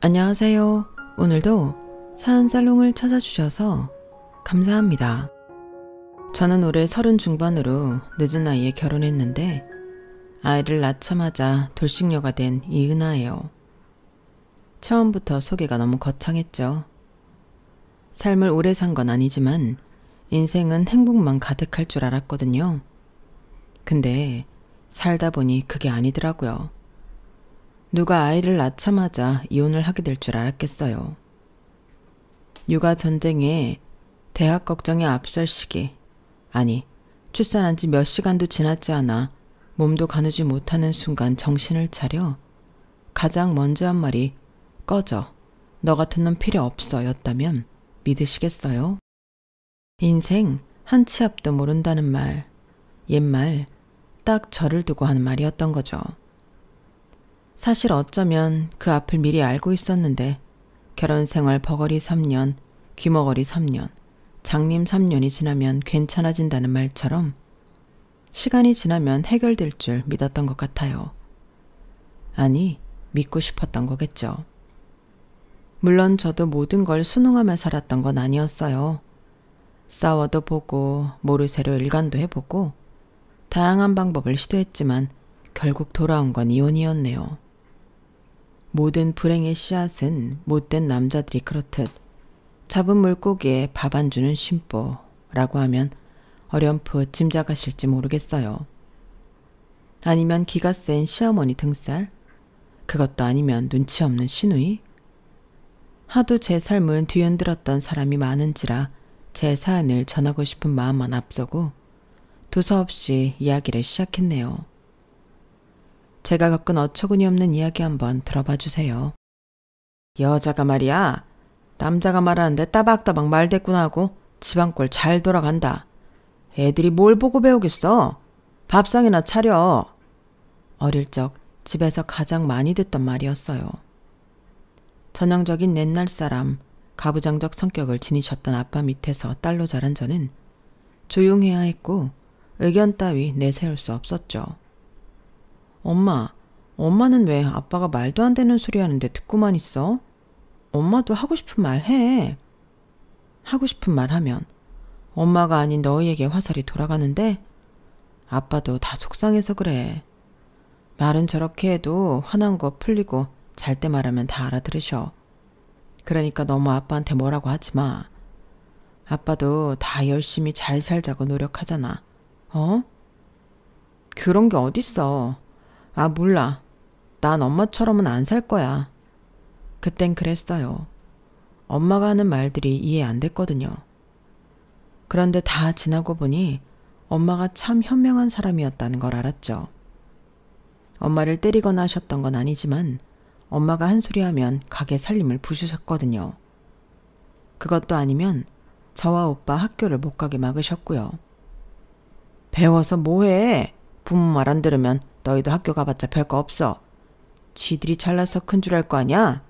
안녕하세요. 오늘도 사연살롱을 찾아주셔서 감사합니다. 저는 올해 30 중반으로 늦은 나이에 결혼했는데 아이를 낳자마자 돌싱녀가 된 이은아예요. 처음부터 소개가 너무 거창했죠. 삶을 오래 산 건 아니지만 인생은 행복만 가득할 줄 알았거든요. 근데 살다 보니 그게 아니더라고요. 누가 아이를 낳자마자 이혼을 하게 될 줄 알았겠어요. 육아 전쟁에 대학 걱정에 앞설 시기, 아니 출산한 지 몇 시간도 지났지 않아 몸도 가누지 못하는 순간 정신을 차려 가장 먼저 한 말이 꺼져, 너 같은 놈 필요 없어 였다면 믿으시겠어요? 인생 한 치 앞도 모른다는 말, 옛말 딱 저를 두고 하는 말이었던 거죠. 사실 어쩌면 그 앞을 미리 알고 있었는데 결혼 생활 버거리 3년, 귀머거리 3년, 장님 3년이 지나면 괜찮아진다는 말처럼 시간이 지나면 해결될 줄 믿었던 것 같아요. 아니, 믿고 싶었던 거겠죠. 물론 저도 모든 걸 순응하며 살았던 건 아니었어요. 싸워도 보고 모르쇠로 일관도 해보고 다양한 방법을 시도했지만 결국 돌아온 건 이혼이었네요. 모든 불행의 씨앗은 못된 남자들이 그렇듯 잡은 물고기에 밥 안 주는 심보라고 하면 어렴풋 짐작하실지 모르겠어요. 아니면 기가 센 시어머니 등살? 그것도 아니면 눈치 없는 시누이? 하도 제 삶을 뒤흔들었던 사람이 많은지라 제 사연을 전하고 싶은 마음만 앞서고 두서없이 이야기를 시작했네요. 제가 겪은 어처구니 없는 이야기 한번 들어봐 주세요. 여자가 말이야, 남자가 말하는데 따박따박 말대꾸나 하고 집안꼴 잘 돌아간다. 애들이 뭘 보고 배우겠어? 밥상이나 차려. 어릴 적 집에서 가장 많이 듣던 말이었어요. 전형적인 옛날 사람, 가부장적 성격을 지니셨던 아빠 밑에서 딸로 자란 저는 조용해야 했고 의견 따위 내세울 수 없었죠. 엄마는 왜 아빠가 말도 안 되는 소리 하는데 듣고만 있어? 엄마도 하고 싶은 말 해. 하고 싶은 말 하면 엄마가 아닌 너희에게 화살이 돌아가는데 아빠도 다 속상해서 그래. 말은 저렇게 해도 화난 거 풀리고 잘 때 말하면 다 알아들으셔. 그러니까 너무 아빠한테 뭐라고 하지 마. 아빠도 다 열심히 잘 살자고 노력하잖아. 어? 그런 게 어딨어. 아, 몰라. 난 엄마처럼은 안 살 거야. 그땐 그랬어요. 엄마가 하는 말들이 이해 안 됐거든요. 그런데 다 지나고 보니 엄마가 참 현명한 사람이었다는 걸 알았죠. 엄마를 때리거나 하셨던 건 아니지만 엄마가 한 소리 하면 가게 살림을 부수셨거든요. 그것도 아니면 저와 오빠 학교를 못 가게 막으셨고요. 배워서 뭐해? 부모 말 안 들으면 너희도 학교 가봤자 별거 없어. 쥐들이 잘나서 큰 줄 알 거 아냐?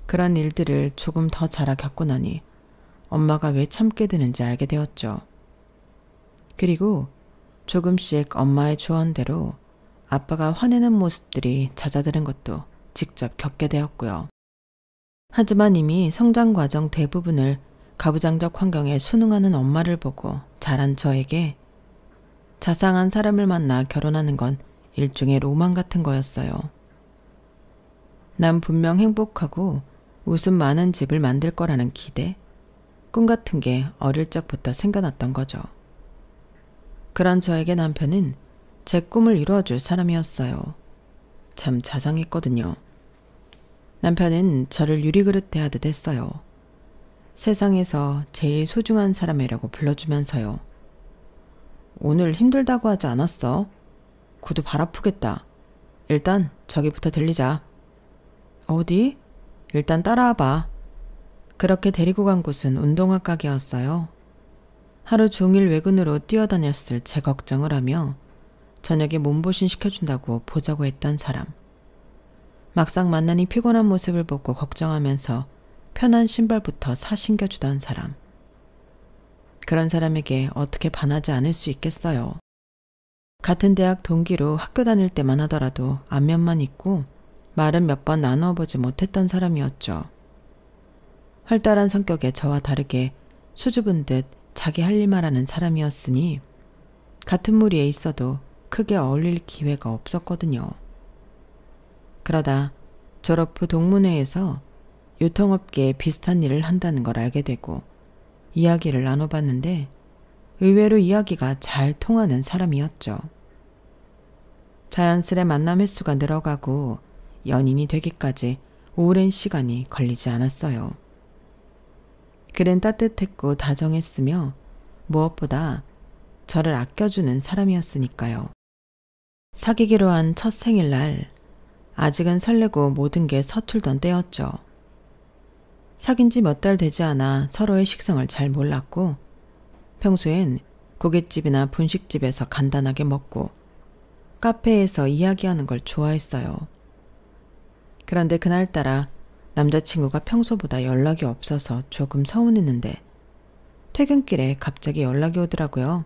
그런 일들을 조금 더 자라 겪고 나니 엄마가 왜 참게 되는지 알게 되었죠. 그리고 조금씩 엄마의 조언대로 아빠가 화내는 모습들이 잦아드는 것도 직접 겪게 되었고요. 하지만 이미 성장 과정 대부분을 가부장적 환경에 순응하는 엄마를 보고 자란 저에게 자상한 사람을 만나 결혼하는 건 일종의 로망 같은 거였어요. 난 분명 행복하고 웃음 많은 집을 만들 거라는 기대, 꿈 같은 게 어릴 적부터 생겨났던 거죠. 그런 저에게 남편은 제 꿈을 이루어줄 사람이었어요. 참 자상했거든요. 남편은 저를 유리그릇 대하듯 했어요. 세상에서 제일 소중한 사람이라고 불러주면서요. 오늘 힘들다고 하지 않았어? 구두 발 아프겠다. 일단 저기부터 들리자. 어디? 일단 따라와봐. 그렇게 데리고 간 곳은 운동화 가게였어요. 하루 종일 외근으로 뛰어다녔을 제 걱정을 하며 저녁에 몸보신 시켜준다고 보자고 했던 사람. 막상 만나니 피곤한 모습을 보고 걱정하면서 편한 신발부터 사신겨주던 사람. 그런 사람에게 어떻게 반하지 않을 수 있겠어요. 같은 대학 동기로 학교 다닐 때만 하더라도 안면만 있고 말은 몇 번 나누어 보지 못했던 사람이었죠. 활달한 성격에 저와 다르게 수줍은 듯 자기 할 일만 하는 사람이었으니 같은 무리에 있어도 크게 어울릴 기회가 없었거든요. 그러다 졸업 후 동문회에서 유통업계에 비슷한 일을 한다는 걸 알게 되고 이야기를 나눠봤는데 의외로 이야기가 잘 통하는 사람이었죠. 자연스레 만남 횟수가 늘어가고 연인이 되기까지 오랜 시간이 걸리지 않았어요. 그는 따뜻했고 다정했으며 무엇보다 저를 아껴주는 사람이었으니까요. 사귀기로 한 첫 생일날 아직은 설레고 모든 게 서툴던 때였죠. 사귄 지 몇 달 되지 않아 서로의 식성을 잘 몰랐고 평소엔 고깃집이나 분식집에서 간단하게 먹고 카페에서 이야기하는 걸 좋아했어요. 그런데 그날따라 남자친구가 평소보다 연락이 없어서 조금 서운했는데 퇴근길에 갑자기 연락이 오더라고요.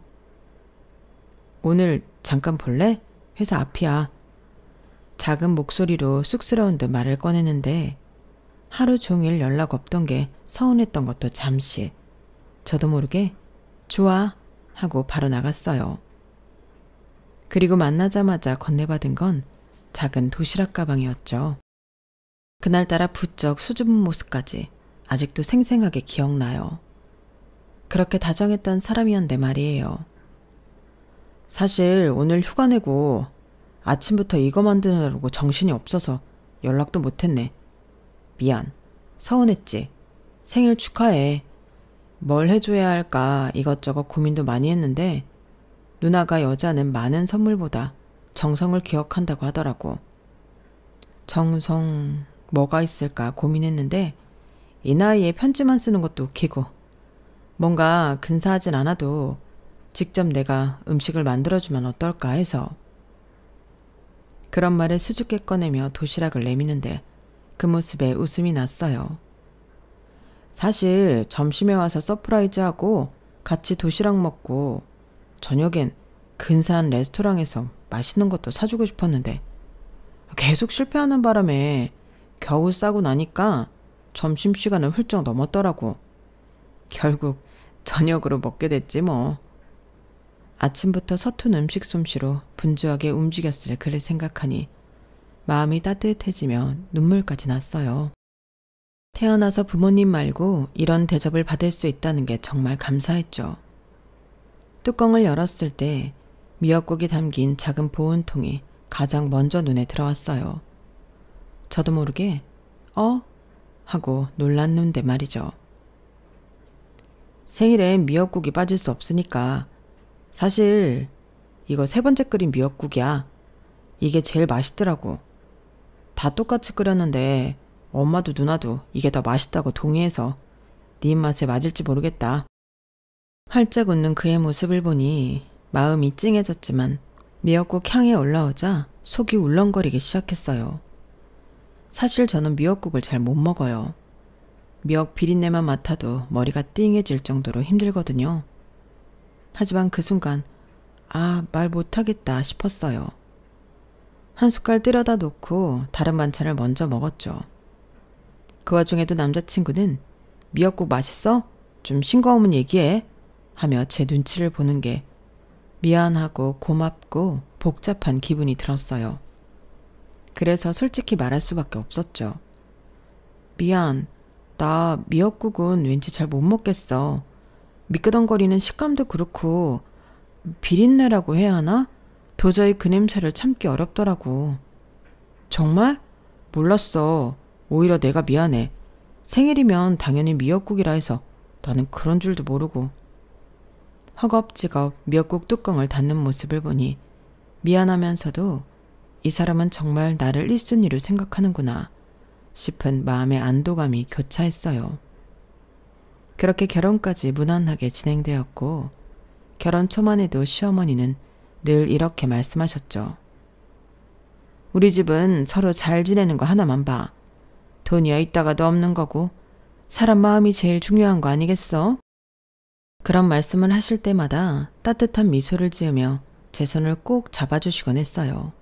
오늘 잠깐 볼래? 회사 앞이야. 작은 목소리로 쑥스러운 듯 말을 꺼내는데 하루 종일 연락 없던 게 서운했던 것도 잠시 저도 모르게 좋아 하고 바로 나갔어요. 그리고 만나자마자 건네받은 건 작은 도시락 가방이었죠. 그날따라 부쩍 수줍은 모습까지 아직도 생생하게 기억나요. 그렇게 다정했던 사람이었는데 말이에요. 사실 오늘 휴가 내고 아침부터 이거 만드느라고 정신이 없어서 연락도 못했네. 미안. 서운했지. 생일 축하해. 뭘 해줘야 할까 이것저것 고민도 많이 했는데 누나가 여자는 많은 선물보다 정성을 기억한다고 하더라고. 정성 뭐가 있을까 고민했는데 이 나이에 편지만 쓰는 것도 웃기고 뭔가 근사하진 않아도 직접 내가 음식을 만들어주면 어떨까 해서 그런 말을 수줍게 꺼내며 도시락을 내미는데 그 모습에 웃음이 났어요. 사실 점심에 와서 서프라이즈하고 같이 도시락 먹고 저녁엔 근사한 레스토랑에서 맛있는 것도 사주고 싶었는데 계속 실패하는 바람에 겨우 싸고 나니까 점심시간을 훌쩍 넘었더라고. 결국 저녁으로 먹게 됐지 뭐. 아침부터 서툰 음식 솜씨로 분주하게 움직였을 그를 생각하니 마음이 따뜻해지며 눈물까지 났어요. 태어나서 부모님 말고 이런 대접을 받을 수 있다는 게 정말 감사했죠. 뚜껑을 열었을 때 미역국이 담긴 작은 보온통이 가장 먼저 눈에 들어왔어요. 저도 모르게 하고 놀랐는데 말이죠. 생일엔 미역국이 빠질 수 없으니까 사실 이거 3번째 끓인 미역국이야. 이게 제일 맛있더라고. 다 똑같이 끓였는데 엄마도 누나도 이게 더 맛있다고 동의해서 네 입맛에 맞을지 모르겠다. 활짝 웃는 그의 모습을 보니 마음이 찡해졌지만 미역국 향이 올라오자 속이 울렁거리기 시작했어요. 사실 저는 미역국을 잘 못 먹어요. 미역 비린내만 맡아도 머리가 띵해질 정도로 힘들거든요. 하지만 그 순간 말 못하겠다 싶었어요. 한 숟갈 들여다 놓고 다른 반찬을 먼저 먹었죠. 그 와중에도 남자친구는 미역국 맛있어? 좀 싱거우면 얘기해 하며 제 눈치를 보는 게 미안하고 고맙고 복잡한 기분이 들었어요. 그래서 솔직히 말할 수밖에 없었죠. 미안, 나 미역국은 왠지 잘 못 먹겠어. 미끄덩거리는 식감도 그렇고 비린내라고 해야 하나? 도저히 그 냄새를 참기 어렵더라고. 정말? 몰랐어. 오히려 내가 미안해. 생일이면 당연히 미역국이라 해서 나는 그런 줄도 모르고. 허겁지겁 미역국 뚜껑을 닫는 모습을 보니 미안하면서도 이 사람은 정말 나를 1순위로 생각하는구나 싶은 마음의 안도감이 교차했어요. 그렇게 결혼까지 무난하게 진행되었고 결혼 초만 해도 시어머니는 늘 이렇게 말씀하셨죠. 우리 집은 서로 잘 지내는 거 하나만 봐. 돈이야 있다가도 없는 거고 사람 마음이 제일 중요한 거 아니겠어? 그런 말씀을 하실 때마다 따뜻한 미소를 지으며 제 손을 꼭 잡아주시곤 했어요.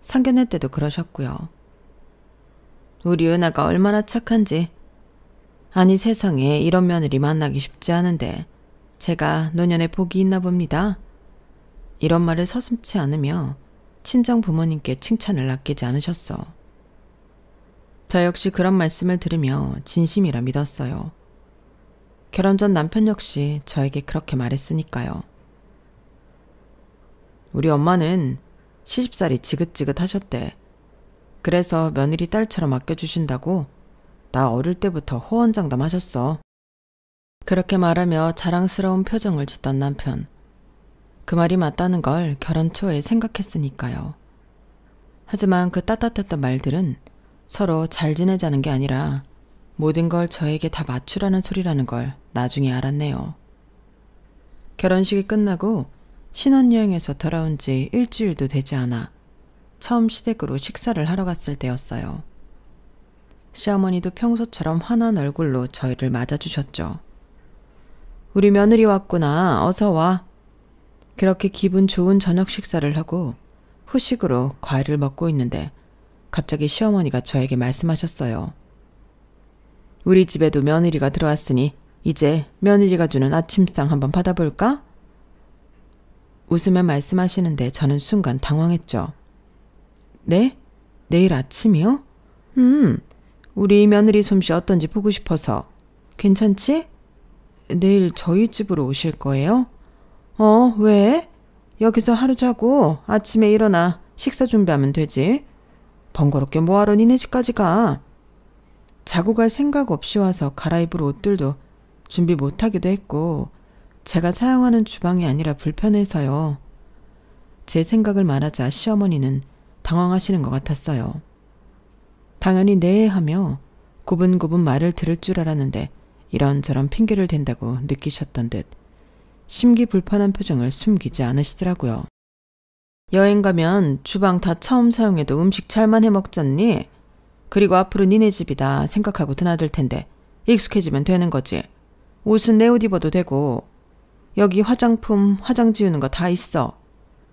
상견례 때도 그러셨고요. 우리 은하가 얼마나 착한지. 아니 세상에 이런 며느리 만나기 쉽지 않은데 제가 노년에 복이 있나 봅니다. 이런 말을 서슴지 않으며 친정 부모님께 칭찬을 아끼지 않으셨어. 저 역시 그런 말씀을 들으며 진심이라 믿었어요. 결혼 전 남편 역시 저에게 그렇게 말했으니까요. 우리 엄마는 시집살이 지긋지긋하셨대. 그래서 며느리 딸처럼 아껴주신다고 나 어릴 때부터 호언장담하셨어. 그렇게 말하며 자랑스러운 표정을 짓던 남편. 그 말이 맞다는 걸 결혼 초에 생각했으니까요. 하지만 그 따뜻했던 말들은 서로 잘 지내자는 게 아니라 모든 걸 저에게 다 맞추라는 소리라는 걸 나중에 알았네요. 결혼식이 끝나고 신혼여행에서 돌아온 지 일주일도 되지 않아 처음 시댁으로 식사를 하러 갔을 때였어요. 시어머니도 평소처럼 환한 얼굴로 저희를 맞아주셨죠. 우리 며느리 왔구나. 어서 와. 그렇게 기분 좋은 저녁 식사를 하고 후식으로 과일을 먹고 있는데 갑자기 시어머니가 저에게 말씀하셨어요. 우리 집에도 며느리가 들어왔으니 이제 며느리가 주는 아침상 한번 받아볼까? 웃으며 말씀하시는데 저는 순간 당황했죠. 네? 내일 아침이요? 우리 며느리 솜씨 어떤지 보고 싶어서. 괜찮지? 내일 저희 집으로 오실 거예요? 왜? 여기서 하루 자고 아침에 일어나 식사 준비하면 되지. 번거롭게 뭐하러 니네 집까지 가. 자고 갈 생각 없이 와서 갈아입을 옷들도 준비 못하기도 했고 제가 사용하는 주방이 아니라 불편해서요. 제 생각을 말하자 시어머니는 당황하시는 것 같았어요. 당연히 네 하며 고분고분 말을 들을 줄 알았는데 이런저런 핑계를 댄다고 느끼셨던 듯 심기불편한 표정을 숨기지 않으시더라고요. 여행 가면 주방 다 처음 사용해도 음식 잘만 해먹잖니? 그리고 앞으로 니네 집이다 생각하고 드나들 텐데 익숙해지면 되는 거지. 옷은 내 옷 입어도 되고 여기 화장품, 화장 지우는 거 다 있어.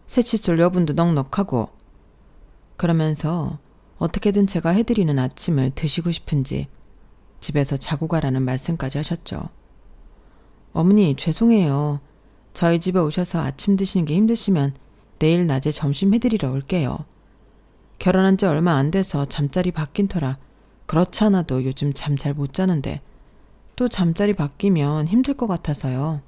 새칫솔 여분도 넉넉하고. 그러면서 어떻게든 제가 해드리는 아침을 드시고 싶은지 집에서 자고 가라는 말씀까지 하셨죠. 어머니 죄송해요. 저희 집에 오셔서 아침 드시는 게 힘드시면 내일 낮에 점심 해드리러 올게요. 결혼한 지 얼마 안 돼서 잠자리 바뀐 터라 그렇지 않아도 요즘 잠 잘 못 자는데 또 잠자리 바뀌면 힘들 것 같아서요.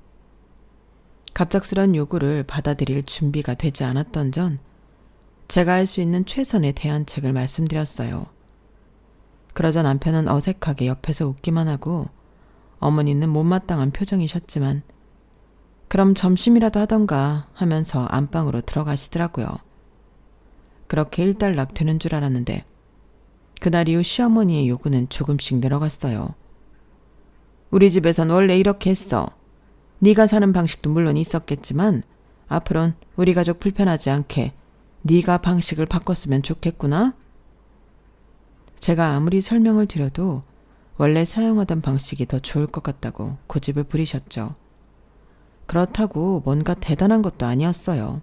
갑작스런 요구를 받아들일 준비가 되지 않았던 전 제가 할 수 있는 최선의 대안책을 말씀드렸어요. 그러자 남편은 어색하게 옆에서 웃기만 하고 어머니는 못마땅한 표정이셨지만 그럼 점심이라도 하던가 하면서 안방으로 들어가시더라고요. 그렇게 일단락 되는 줄 알았는데 그날 이후 시어머니의 요구는 조금씩 늘어갔어요. 우리 집에선 원래 이렇게 했어. 네가 사는 방식도 물론 있었겠지만 앞으론 우리 가족 불편하지 않게 네가 방식을 바꿨으면 좋겠구나. 제가 아무리 설명을 드려도 원래 사용하던 방식이 더 좋을 것 같다고 고집을 부리셨죠. 그렇다고 뭔가 대단한 것도 아니었어요.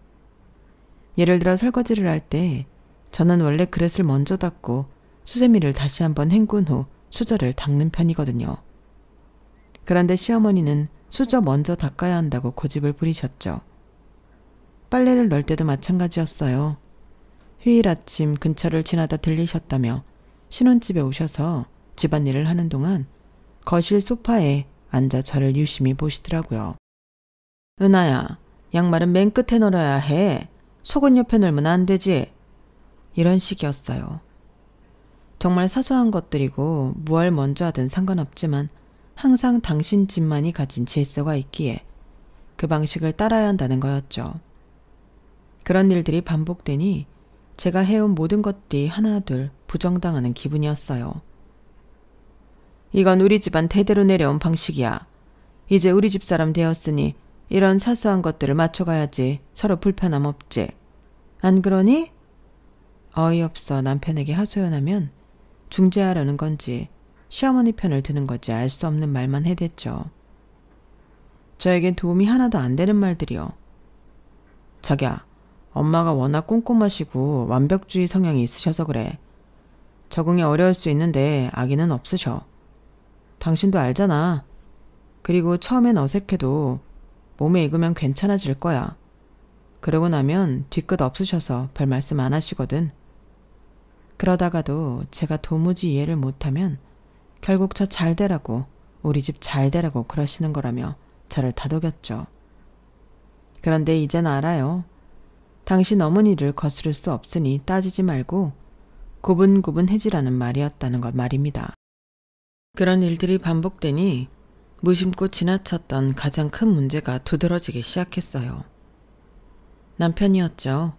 예를 들어 설거지를 할 때 저는 원래 그릇을 먼저 닦고 수세미를 다시 한번 헹군 후 수저를 닦는 편이거든요. 그런데 시어머니는 수저 먼저 닦아야 한다고 고집을 부리셨죠. 빨래를 널 때도 마찬가지였어요. 휴일 아침 근처를 지나다 들리셨다며 신혼집에 오셔서 집안일을 하는 동안 거실 소파에 앉아 저를 유심히 보시더라고요. 은하야, 양말은 맨 끝에 널어야 해. 속은 옆에 널면 안 되지. 이런 식이었어요. 정말 사소한 것들이고 무얼 먼저 하든 상관없지만 항상 당신 집만이 가진 질서가 있기에 그 방식을 따라야 한다는 거였죠. 그런 일들이 반복되니 제가 해온 모든 것들이 하나둘 부정당하는 기분이었어요. 이건 우리 집안 대대로 내려온 방식이야. 이제 우리 집 사람 되었으니 이런 사소한 것들을 맞춰가야지 서로 불편함 없지. 안 그러니? 어이없어 남편에게 하소연하면 중재하려는 건지 시어머니 편을 드는 건지 알 수 없는 말만 해댔죠. 저에겐 도움이 하나도 안 되는 말들이요. 자기야, 엄마가 워낙 꼼꼼하시고 완벽주의 성향이 있으셔서 그래. 적응이 어려울 수 있는데 아기는 없으셔. 당신도 알잖아. 그리고 처음엔 어색해도 몸에 익으면 괜찮아질 거야. 그러고 나면 뒤끝 없으셔서 별 말씀 안 하시거든. 그러다가도 제가 도무지 이해를 못하면 결국 저 잘 되라고, 우리 집 잘 되라고 그러시는 거라며 저를 다독였죠. 그런데 이젠 알아요. 당신 어머니를 거스를 수 없으니 따지지 말고 고분고분해지라는 말이었다는 것 말입니다. 그런 일들이 반복되니 무심코 지나쳤던 가장 큰 문제가 두드러지기 시작했어요. 남편이었죠.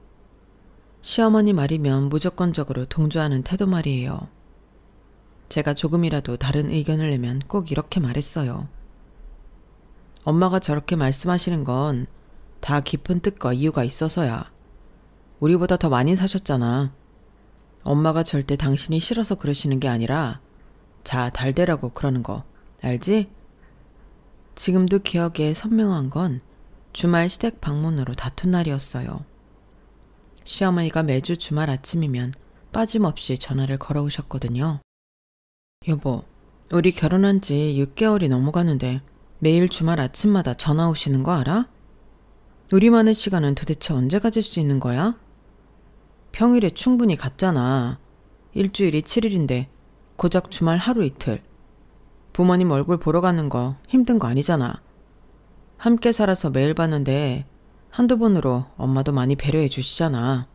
시어머니 말이면 무조건적으로 동조하는 태도 말이에요. 제가 조금이라도 다른 의견을 내면 꼭 이렇게 말했어요. 엄마가 저렇게 말씀하시는 건 다 깊은 뜻과 이유가 있어서야. 우리보다 더 많이 사셨잖아. 엄마가 절대 당신이 싫어서 그러시는 게 아니라 자, 달되라고 그러는 거 알지? 지금도 기억에 선명한 건 주말 시댁 방문으로 다툰 날이었어요. 시어머니가 매주 주말 아침이면 빠짐없이 전화를 걸어오셨거든요. 여보, 우리 결혼한 지 6개월이 넘어가는데 매일 주말 아침마다 전화 오시는 거 알아? 우리만의 시간은 도대체 언제 가질 수 있는 거야? 평일에 충분히 갔잖아. 일주일이 7일인데 고작 주말 하루 이틀. 부모님 얼굴 보러 가는 거 힘든 거 아니잖아. 함께 살아서 매일 봤는데 한두 번으로 엄마도 많이 배려해 주시잖아.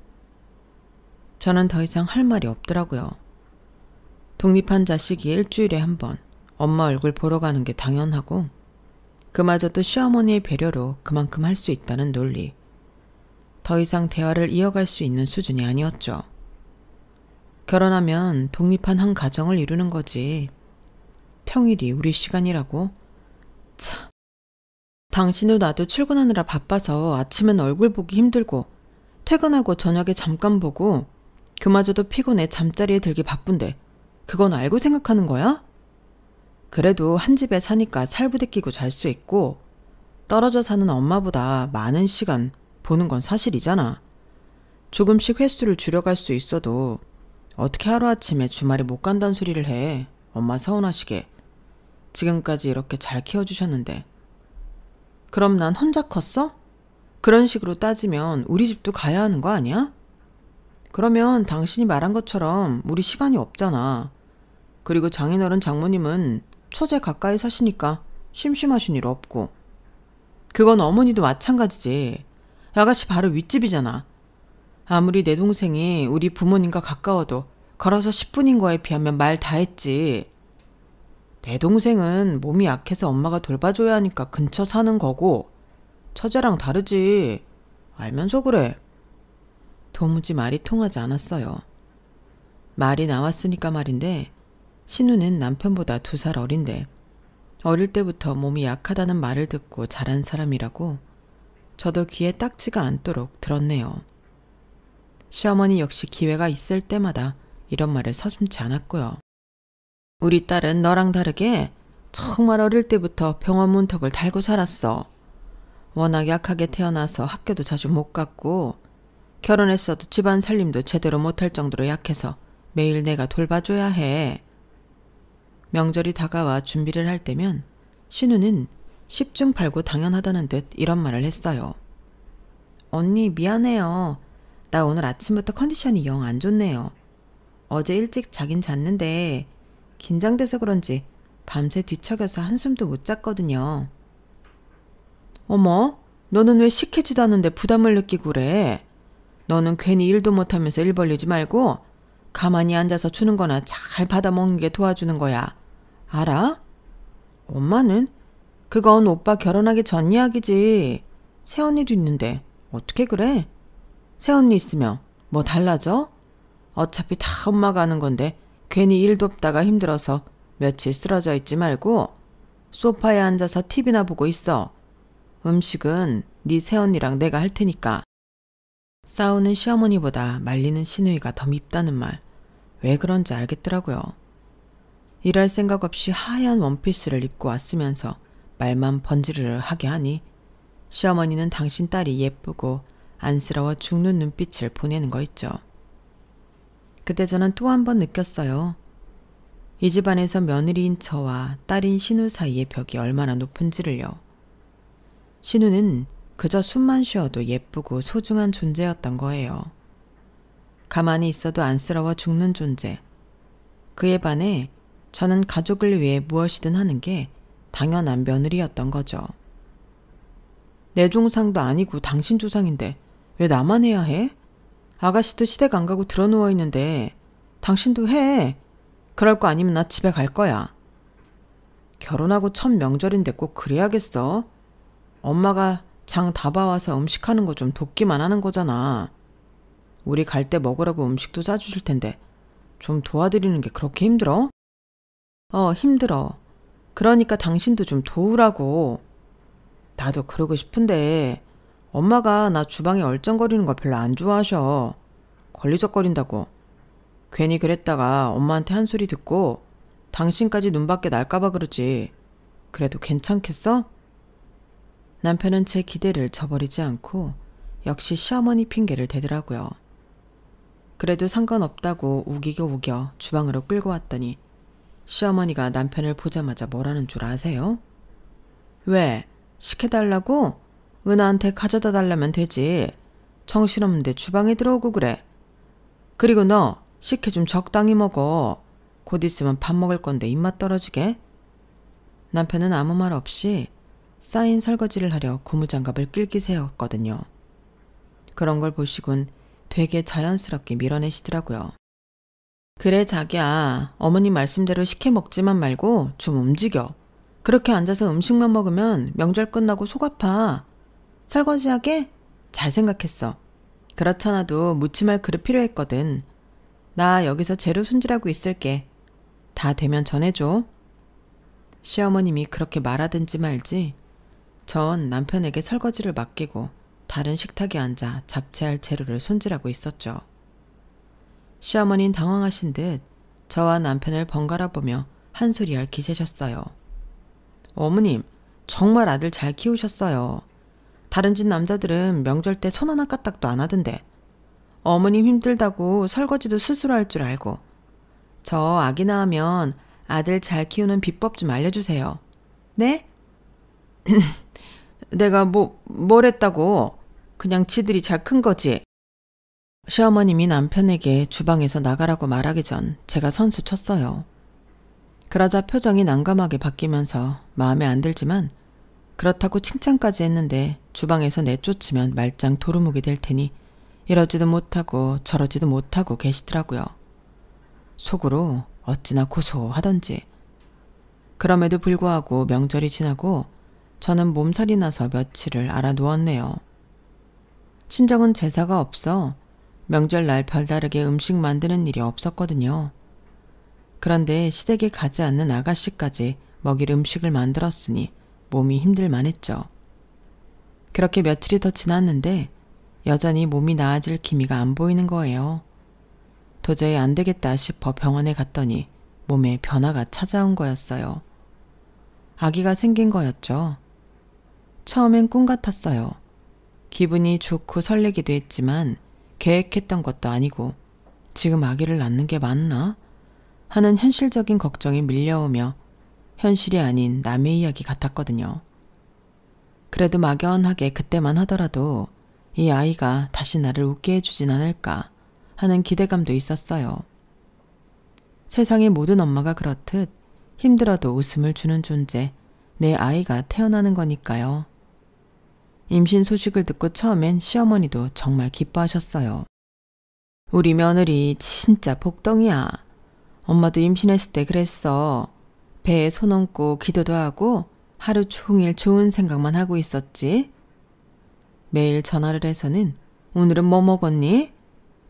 저는 더 이상 할 말이 없더라고요. 독립한 자식이 일주일에 한 번 엄마 얼굴 보러 가는 게 당연하고 그마저도 시어머니의 배려로 그만큼 할 수 있다는 논리. 더 이상 대화를 이어갈 수 있는 수준이 아니었죠. 결혼하면 독립한 한 가정을 이루는 거지. 평일이 우리 시간이라고? 참. 당신도 나도 출근하느라 바빠서 아침엔 얼굴 보기 힘들고 퇴근하고 저녁에 잠깐 보고 그마저도 피곤해 잠자리에 들기 바쁜데 그건 알고 생각하는 거야? 그래도 한 집에 사니까 살부대끼고 잘 수 있고 떨어져 사는 엄마보다 많은 시간 보는 건 사실이잖아. 조금씩 횟수를 줄여갈 수 있어도 어떻게 하루아침에 주말에 못 간다는 소리를 해. 엄마 서운하시게. 지금까지 이렇게 잘 키워주셨는데. 그럼 난 혼자 컸어? 그런 식으로 따지면 우리 집도 가야 하는 거 아니야? 그러면 당신이 말한 것처럼 우리 시간이 없잖아. 그리고 장인어른 장모님은 처제 가까이 사시니까 심심하신 일 없고. 그건 어머니도 마찬가지지. 아가씨 바로 윗집이잖아. 아무리 내 동생이 우리 부모님과 가까워도 걸어서 10분인 거에 비하면 말 다 했지. 내 동생은 몸이 약해서 엄마가 돌봐줘야 하니까 근처 사는 거고 처제랑 다르지. 알면서 그래. 도무지 말이 통하지 않았어요. 말이 나왔으니까 말인데 신우는 남편보다 2살 어린데 어릴 때부터 몸이 약하다는 말을 듣고 자란 사람이라고 저도 귀에 딱지가 않도록 들었네요. 시어머니 역시 기회가 있을 때마다 이런 말을 서슴지 않았고요. 우리 딸은 너랑 다르게 정말 어릴 때부터 병원 문턱을 달고 살았어. 워낙 약하게 태어나서 학교도 자주 못 갔고 결혼했어도 집안 살림도 제대로 못할 정도로 약해서 매일 내가 돌봐줘야 해. 명절이 다가와 준비를 할 때면 신우는 십중팔구 당연하다는 듯 이런 말을 했어요. 언니 미안해요. 나 오늘 아침부터 컨디션이 영 안 좋네요. 어제 일찍 자긴 잤는데 긴장돼서 그런지 밤새 뒤척여서 한숨도 못 잤거든요. 어머, 너는 왜 시키지도 않는데 부담을 느끼고 그래? 너는 괜히 일도 못하면서 일 벌리지 말고 가만히 앉아서 주는 거나 잘 받아먹는 게 도와주는 거야. 알아? 엄마는? 그건 오빠 결혼하기 전 이야기지. 새언니도 있는데 어떻게 그래? 새언니 있으면 뭐 달라져? 어차피 다 엄마가 하는 건데 괜히 일 돕다가 힘들어서 며칠 쓰러져 있지 말고 소파에 앉아서 TV나 보고 있어. 음식은 네 새언니랑 내가 할 테니까. 싸우는 시어머니보다 말리는 시누이가 더 밉다는 말. 왜 그런지 알겠더라고요. 일할 생각 없이 하얀 원피스를 입고 왔으면서 말만 번지르르 하게 하니 시어머니는 당신 딸이 예쁘고 안쓰러워 죽는 눈빛을 보내는 거 있죠. 그때 저는 또 한 번 느꼈어요. 이 집안에서 며느리인 저와 딸인 신우 사이의 벽이 얼마나 높은지를요. 신우는 그저 숨만 쉬어도 예쁘고 소중한 존재였던 거예요. 가만히 있어도 안쓰러워 죽는 존재. 그에 반해 저는 가족을 위해 무엇이든 하는 게 당연한 며느리였던 거죠. 내 조상도 아니고 당신 조상인데 왜 나만 해야 해? 아가씨도 시댁 안 가고 드러누워 있는데 당신도 해. 그럴 거 아니면 나 집에 갈 거야. 결혼하고 첫 명절인데 꼭 그래야겠어? 엄마가 장 다 봐와서 음식하는 거 좀 돕기만 하는 거잖아. 우리 갈 때 먹으라고 음식도 싸주실 텐데 좀 도와드리는 게 그렇게 힘들어? 힘들어. 그러니까 당신도 좀 도우라고. 나도 그러고 싶은데 엄마가 나 주방에 얼쩡거리는 거 별로 안 좋아하셔. 걸리적거린다고. 괜히 그랬다가 엄마한테 한 소리 듣고 당신까지 눈밖에 날까봐 그러지. 그래도 괜찮겠어? 남편은 제 기대를 저버리지 않고 역시 시어머니 핑계를 대더라고요. 그래도 상관없다고 우기고 우겨 주방으로 끌고 왔더니 시어머니가 남편을 보자마자 뭐라는 줄 아세요? 왜? 시켜달라고? 은하한테 가져다 달라면 되지. 정신없는데 주방에 들어오고 그래. 그리고 너 식혜 좀 적당히 먹어. 곧 있으면 밥 먹을 건데 입맛 떨어지게. 남편은 아무 말 없이 쌓인 설거지를 하려 고무장갑을 끌기 세웠거든요. 그런 걸 보시곤 되게 자연스럽게 밀어내시더라고요. 그래 자기야, 어머님 말씀대로 식혜 먹지만 말고 좀 움직여. 그렇게 앉아서 음식만 먹으면 명절 끝나고 속 아파. 설거지하게? 잘 생각했어. 그렇잖아도 무침할 그릇 필요했거든. 나 여기서 재료 손질하고 있을게. 다 되면 전해줘. 시어머님이 그렇게 말하든지 말지 전 남편에게 설거지를 맡기고 다른 식탁에 앉아 잡채할 재료를 손질하고 있었죠. 시어머니는 당황하신 듯 저와 남편을 번갈아 보며 한 소리 할 기세셨어요. 어머님, 정말 아들 잘 키우셨어요. 다른 집 남자들은 명절 때 손 하나 까딱도 안 하던데. 어머님 힘들다고 설거지도 스스로 할 줄 알고. 저 아기 낳으면 아들 잘 키우는 비법 좀 알려주세요. 네? 내가 뭘 했다고. 그냥 지들이 잘 큰 거지. 시어머님이 남편에게 주방에서 나가라고 말하기 전 제가 선수 쳤어요. 그러자 표정이 난감하게 바뀌면서 마음에 안 들지만 그렇다고 칭찬까지 했는데 주방에서 내쫓으면 말짱 도루묵이 될 테니 이러지도 못하고 저러지도 못하고 계시더라고요. 속으로 어찌나 고소하던지. 그럼에도 불구하고 명절이 지나고 저는 몸살이 나서 며칠을 알아 누웠네요. 친정은 제사가 없어 명절날 별다르게 음식 만드는 일이 없었거든요. 그런데 시댁에 가지 않는 아가씨까지 먹일 음식을 만들었으니 몸이 힘들만 했죠. 그렇게 며칠이 더 지났는데 여전히 몸이 나아질 기미가 안 보이는 거예요. 도저히 안 되겠다 싶어 병원에 갔더니 몸에 변화가 찾아온 거였어요. 아기가 생긴 거였죠. 처음엔 꿈 같았어요. 기분이 좋고 설레기도 했지만 계획했던 것도 아니고 지금 아기를 낳는 게 맞나? 하는 현실적인 걱정이 밀려오며 현실이 아닌 남의 이야기 같았거든요. 그래도 막연하게 그때만 하더라도 이 아이가 다시 나를 웃게 해주진 않을까 하는 기대감도 있었어요. 세상의 모든 엄마가 그렇듯 힘들어도 웃음을 주는 존재, 내 아이가 태어나는 거니까요. 임신 소식을 듣고 처음엔 시어머니도 정말 기뻐하셨어요. 우리 며느리 진짜 복덩이야. 엄마도 임신했을 때 그랬어. 배에 손 얹고 기도도 하고 하루 종일 좋은 생각만 하고 있었지. 매일 전화를 해서는 오늘은 뭐 먹었니?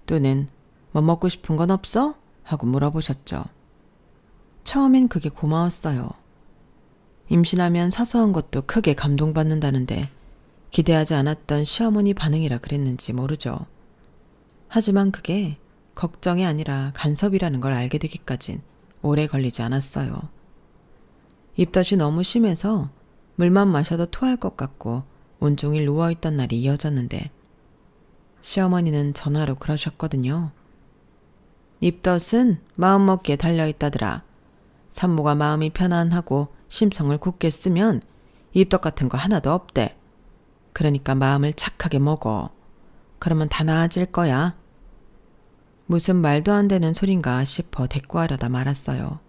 또는 뭐 먹고 싶은 건 없어? 하고 물어보셨죠. 처음엔 그게 고마웠어요. 임신하면 사소한 것도 크게 감동받는다는데 기대하지 않았던 시어머니 반응이라 그랬는지 모르죠. 하지만 그게 걱정이 아니라 간섭이라는 걸 알게 되기까진 오래 걸리지 않았어요. 입덧이 너무 심해서 물만 마셔도 토할 것 같고 온종일 누워있던 날이 이어졌는데 시어머니는 전화로 그러셨거든요. 입덧은 마음먹기에 달려있다더라. 산모가 마음이 편안하고 심성을 굳게 쓰면 입덧 같은 거 하나도 없대. 그러니까 마음을 착하게 먹어. 그러면 다 나아질 거야. 무슨 말도 안 되는 소린가 싶어 대꾸하려다 말았어요.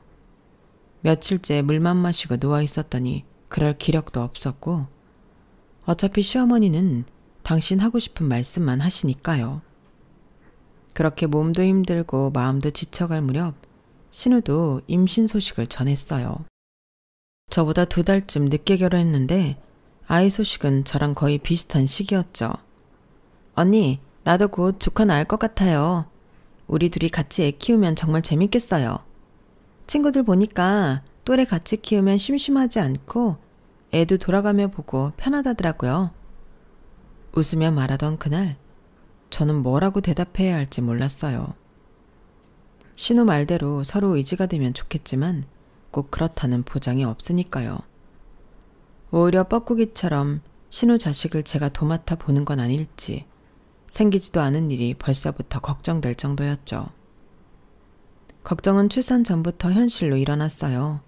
며칠째 물만 마시고 누워있었더니 그럴 기력도 없었고 어차피 시어머니는 당신 하고 싶은 말씀만 하시니까요. 그렇게 몸도 힘들고 마음도 지쳐갈 무렵 신우도 임신 소식을 전했어요. 저보다 2달쯤 늦게 결혼했는데 아이 소식은 저랑 거의 비슷한 시기였죠. 언니, 나도 곧 조카 낳을 것 같아요. 우리 둘이 같이 애 키우면 정말 재밌겠어요. 친구들 보니까 또래 같이 키우면 심심하지 않고 애도 돌아가며 보고 편하다더라고요. 웃으며 말하던 그날 저는 뭐라고 대답해야 할지 몰랐어요. 신우 말대로 서로 의지가 되면 좋겠지만 꼭 그렇다는 보장이 없으니까요. 오히려 뻐꾸기처럼 신우 자식을 제가 도맡아 보는 건 아닐지 생기지도 않은 일이 벌써부터 걱정될 정도였죠. 걱정은 출산 전부터 현실로 일어났어요.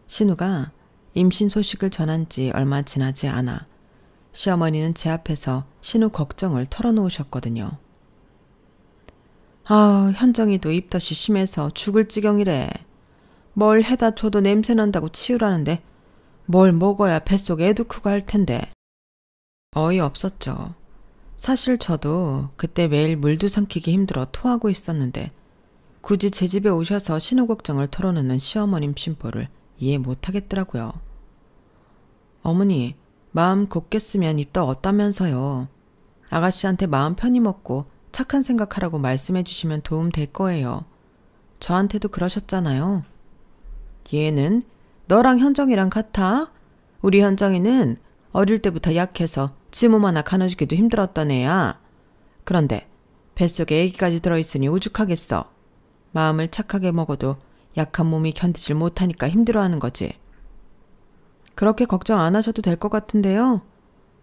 신우가 임신 소식을 전한 지 얼마 지나지 않아 시어머니는 제 앞에서 신우 걱정을 털어놓으셨거든요. 아, 현정이도 입덧이 심해서 죽을 지경이래. 뭘 해다 줘도 냄새 난다고 치우라는데 뭘 먹어야 뱃속에 애도 크고 할 텐데. 어이없었죠. 사실 저도 그때 매일 물도 삼키기 힘들어 토하고 있었는데 굳이 제 집에 오셔서 신우 걱정을 털어놓는 시어머님 심보를 이해 못하겠더라고요. 어머니, 마음 곱게 쓰면 입덧 없다면서요. 아가씨한테 마음 편히 먹고 착한 생각하라고 말씀해 주시면 도움 될 거예요. 저한테도 그러셨잖아요. 얘는 너랑 현정이랑 같아? 우리 현정이는 어릴 때부터 약해서 지 몸 하나 가눠주기도 힘들었던 애야. 그런데 뱃속에 애기까지 들어있으니 오죽하겠어. 마음을 착하게 먹어도 약한 몸이 견디질 못하니까 힘들어하는 거지. 그렇게 걱정 안 하셔도 될 것 같은데요.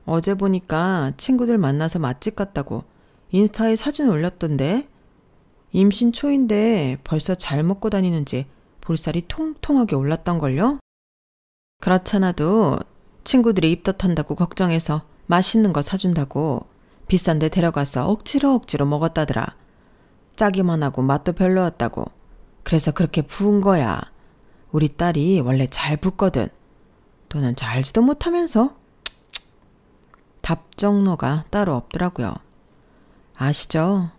어제 보니까 친구들 만나서 맛집 갔다고 인스타에 사진 올렸던데 임신 초인데 벌써 잘 먹고 다니는지 볼살이 통통하게 올랐던걸요? 그렇잖아도 친구들이 입덧한다고 걱정해서 맛있는 거 사준다고 비싼 데 데려가서 억지로 먹었다더라. 짜기만 하고 맛도 별로였다고. 그래서 그렇게 부은 거야. 우리 딸이 원래 잘 붓거든. 너는 잘 알지도 못하면서. 답정너가 따로 없더라고요. 아시죠?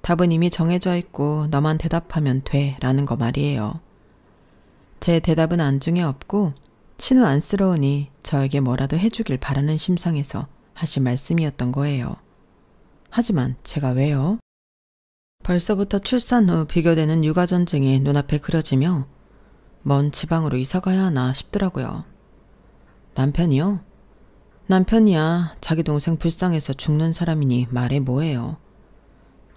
답은 이미 정해져 있고 너만 대답하면 돼 라는 거 말이에요. 제 대답은 안중에 없고 신우 안쓰러우니 저에게 뭐라도 해주길 바라는 심상에서 하신 말씀이었던 거예요. 하지만 제가 왜요? 벌써부터 출산 후 비교되는 육아전쟁이 눈앞에 그려지며 먼 지방으로 이사가야 하나 싶더라고요. 남편이요? 남편이야 자기 동생 불쌍해서 죽는 사람이니 말해 뭐해요.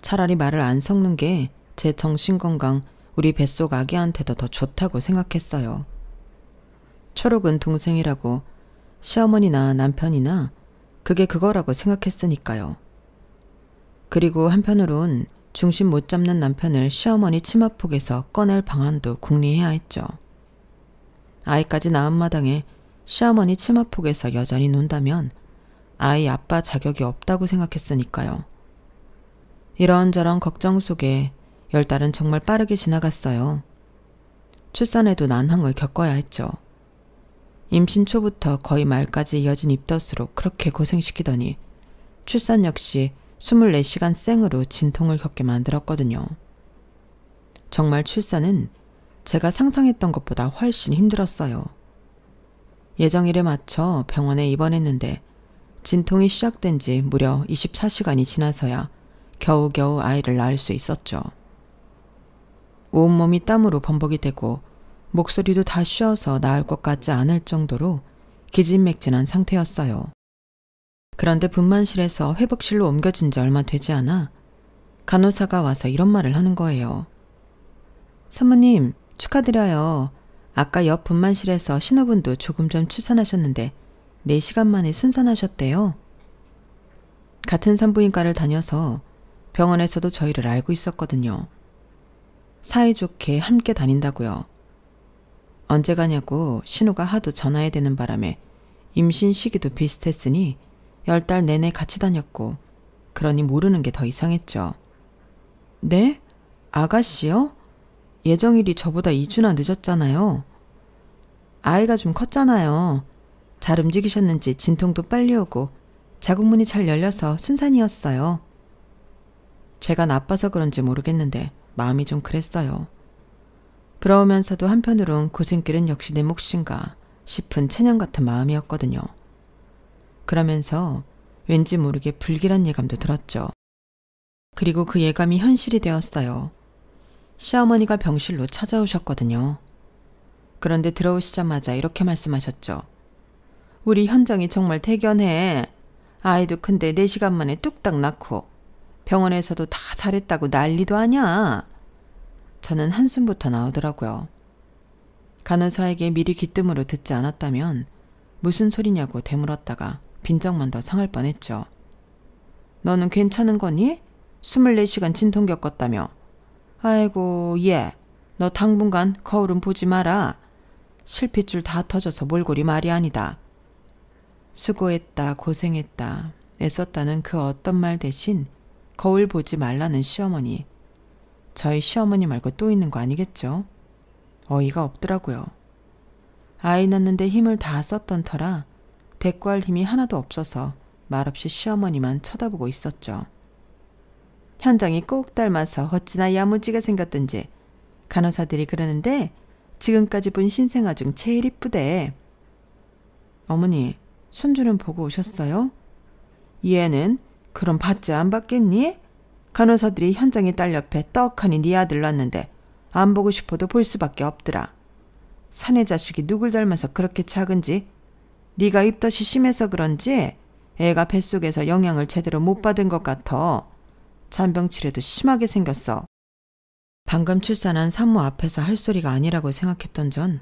차라리 말을 안 섞는 게 제 정신건강 우리 뱃속 아기한테도 더 좋다고 생각했어요. 초록은 동생이라고 시어머니나 남편이나 그게 그거라고 생각했으니까요. 그리고 한편으론 중심 못 잡는 남편을 시어머니 치마폭에서 꺼낼 방안도 궁리해야 했죠. 아이까지 낳은 마당에 시어머니 치마폭에서 여전히 논다면 아이 아빠 자격이 없다고 생각했으니까요. 이런저런 걱정 속에 10달은 정말 빠르게 지나갔어요. 출산에도 난항을 겪어야 했죠. 임신 초부터 거의 말까지 이어진 입덧으로 그렇게 고생시키더니 출산 역시 24시간 생으로 진통을 겪게 만들었거든요. 정말 출산은 제가 상상했던 것보다 훨씬 힘들었어요. 예정일에 맞춰 병원에 입원했는데 진통이 시작된 지 무려 24시간이 지나서야 겨우겨우 아이를 낳을 수 있었죠. 온몸이 땀으로 범벅이 되고 목소리도 다 쉬어서 나을 것 같지 않을 정도로 기진맥진한 상태였어요. 그런데 분만실에서 회복실로 옮겨진 지 얼마 되지 않아 간호사가 와서 이런 말을 하는 거예요. 사모님, 축하드려요. 아까 옆 분만실에서 신호분도 조금 전 출산하셨는데 4시간 만에 순산하셨대요. 같은 산부인과를 다녀서 병원에서도 저희를 알고 있었거든요. 사이좋게 함께 다닌다고요. 언제 가냐고 신우가 하도 전화해 대는 바람에 임신 시기도 비슷했으니 10달 내내 같이 다녔고 그러니 모르는 게 더 이상했죠. 네? 아가씨요? 예정일이 저보다 2주나 늦었잖아요. 아이가 좀 컸잖아요. 잘 움직이셨는지 진통도 빨리 오고 자궁문이 잘 열려서 순산이었어요. 제가 나빠서 그런지 모르겠는데 마음이 좀 그랬어요. 부러우면서도 한편으론 고생길은 역시 내 몫인가 싶은 체념 같은 마음이었거든요. 그러면서 왠지 모르게 불길한 예감도 들었죠. 그리고 그 예감이 현실이 되었어요. 시어머니가 병실로 찾아오셨거든요. 그런데 들어오시자마자 이렇게 말씀하셨죠. 우리 현정이 정말 대견해. 아이도 큰데 4시간 만에 뚝딱 낳고 병원에서도 다 잘했다고 난리도 아냐. 저는 한숨부터 나오더라고요. 간호사에게 미리 귀뜸으로 듣지 않았다면 무슨 소리냐고 되물었다가 빈정만 더 상할 뻔했죠. 너는 괜찮은 거니? 24시간 진통 겪었다며. 아이고 얘, 너 당분간 거울은 보지 마라. 실핏줄 다 터져서 몰골이 말이 아니다. 수고했다, 고생했다, 애썼다는 그 어떤 말 대신 거울 보지 말라는 시어머니. 저희 시어머니 말고 또 있는 거 아니겠죠? 어이가 없더라고요. 아이 낳는데 힘을 다 썼던 터라 대꾸할 힘이 하나도 없어서 말없이 시어머니만 쳐다보고 있었죠. 현정이 꼭 닮아서 어찌나 야무지게 생겼든지 간호사들이 그러는데 지금까지 본 신생아 중 제일 이쁘대. 어머니, 손주는 보고 오셨어요? 얘는 그럼 받지 안 받겠니? 간호사들이 현정이 딸 옆에 떡하니 네 아들 낳는데 안 보고 싶어도 볼 수밖에 없더라. 사내 자식이 누굴 닮아서 그렇게 작은지, 네가 입덧이 심해서 그런지 애가 뱃속에서 영양을 제대로 못 받은 것 같아. 잔병치레도 심하게 생겼어. 방금 출산한 산모 앞에서 할 소리가 아니라고 생각했던 전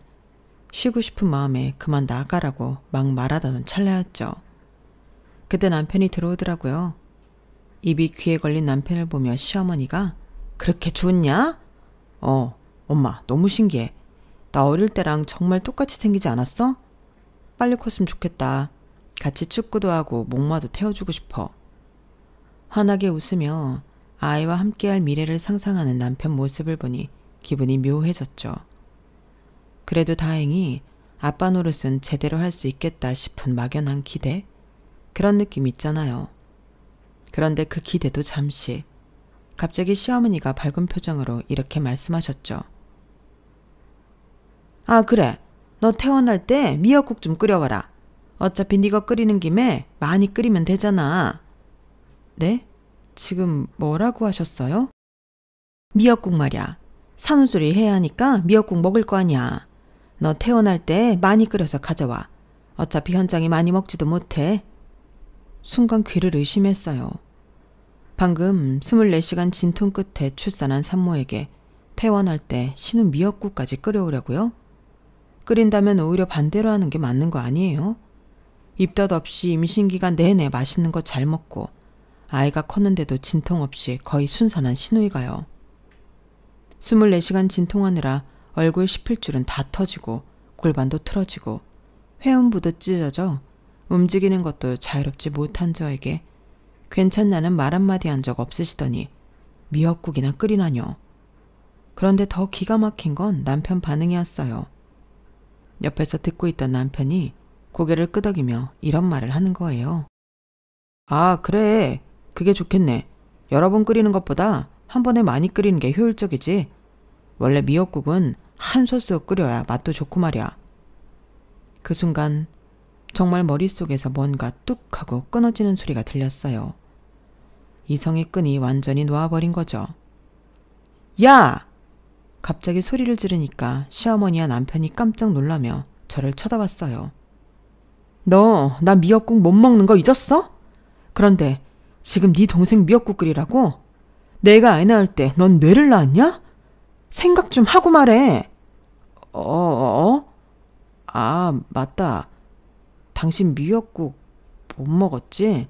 쉬고 싶은 마음에 그만 나가라고 막 말하던 찰나였죠. 그때 남편이 들어오더라고요. 입이 귀에 걸린 남편을 보며 시어머니가 그렇게 좋냐? 엄마 너무 신기해. 나 어릴 때랑 정말 똑같이 생기지 않았어? 빨리 컸으면 좋겠다. 같이 축구도 하고 목마도 태워주고 싶어. 환하게 웃으며 아이와 함께할 미래를 상상하는 남편 모습을 보니 기분이 묘해졌죠. 그래도 다행히 아빠 노릇은 제대로 할 수 있겠다 싶은 막연한 기대? 그런 느낌 있잖아요. 그런데 그 기대도 잠시. 갑자기 시어머니가 밝은 표정으로 이렇게 말씀하셨죠. 아 그래, 너 태어날 때 미역국 좀 끓여와라. 어차피 네가 끓이는 김에 많이 끓이면 되잖아. 네? 지금 뭐라고 하셨어요? 미역국 말이야. 산후조리 해야 하니까 미역국 먹을 거 아니야. 너 태어날 때 많이 끓여서 가져와. 어차피 현정이 많이 먹지도 못해. 순간 귀를 의심했어요. 방금 24시간 진통 끝에 출산한 산모에게 퇴원할 때 신우 미역국까지 끓여오려고요? 끓인다면 오히려 반대로 하는 게 맞는 거 아니에요? 입덧 없이 임신기간 내내 맛있는 거 잘 먹고 아이가 컸는데도 진통 없이 거의 순산한 시누이가요. 24시간 진통하느라 얼굴 십필줄은 다 터지고 골반도 틀어지고 회음부도 찢어져 움직이는 것도 자유롭지 못한 저에게 괜찮냐는 말 한마디 한 적 없으시더니 미역국이나 끓이나뇨. 그런데 더 기가 막힌 건 남편 반응이었어요. 옆에서 듣고 있던 남편이 고개를 끄덕이며 이런 말을 하는 거예요. 아 그래, 그게 좋겠네. 여러 번 끓이는 것보다 한 번에 많이 끓이는 게 효율적이지. 원래 미역국은 한 소스 끓여야 맛도 좋고 말이야. 그 순간 정말 머릿속에서 뭔가 뚝 하고 끊어지는 소리가 들렸어요. 이성의 끈이 완전히 놓아버린 거죠. 야! 갑자기 소리를 지르니까 시어머니와 남편이 깜짝 놀라며 저를 쳐다봤어요. 너 나 미역국 못 먹는 거 잊었어? 그런데 지금 네 동생 미역국 끓이라고? 내가 아이 낳을 때 넌 뇌를 낳았냐? 생각 좀 하고 말해. 아, 맞다. 당신 미역국 못 먹었지?